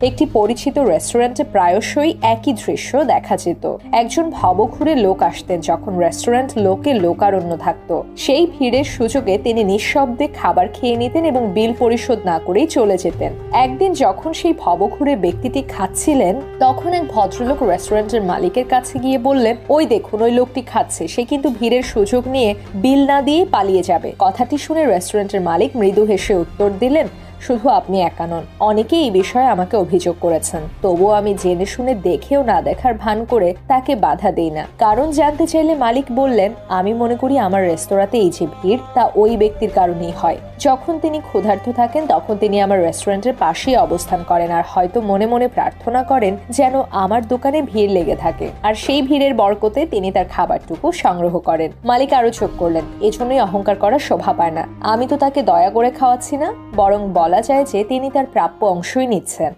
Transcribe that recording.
একটি পরিচিত রেস্টুরেন্টে প্রায়শই একই দৃশ্য দেখা যেত। একজন ভবঘুরে লোক আসতেন যখন রেস্টুরেন্ট লোকে লোকারণ্য থাকতো। সেই ভিড়ের সুযোগে তিনি নিঃশব্দে খাবার খেয়ে নিতেন এবং বিল পরিশোধ না করেই চলে যেতেন। একদিন যখন সেই ভবঘুরে ব্যক্তিটি খাচ্ছিলেন, তখন এক ভদ্রলোক রেস্টুরেন্টের মালিকের কাছে গিয়ে বললেন, ওই দেখুন, ওই লোকটি খাচ্ছে, সে কিন্তু ভিড়ের সুযোগ নিয়ে বিল না দিয়ে পালিয়ে যাবে। কথাটি শুনে রেস্টুরেন্টের মালিক মৃদু হেসে উত্তর দিলেন, শুধু আপনি একা নন, অনেকেই এই বিষয়ে আমাকে অভিযোগ করেছেন। তবুও আমি জেনে শুনে দেখেও না দেখার ভান করে তাকে বাধা দেই না। কারণ জানতে চাইলে মালিক বললেন, আমি মনে করি আমার রেস্তোরাঁতে এই যে ভিড়, তা ওই ব্যক্তির কারণেই হয়। যখন তিনি ক্ষুধার্ত থাকেন তখন তিনি আমার রেস্টুরেন্টের পাশেই অবস্থান করেন আর হয়তো মনে মনে প্রার্থনা করেন যেন আমার দোকানে ভিড় লেগে থাকে, আর সেই ভিড়ের বরকতে তিনি তার খাবারটুকু সংগ্রহ করেন। মালিক আরো যোগ করলেন, এজন্যই অহংকার করা শোভা পায় না। আমি তো তাকে দয়া করে খাওয়াচ্ছি না, বরং বলা যায় যে তিনি তার প্রাপ্য অংশই নিচ্ছেন।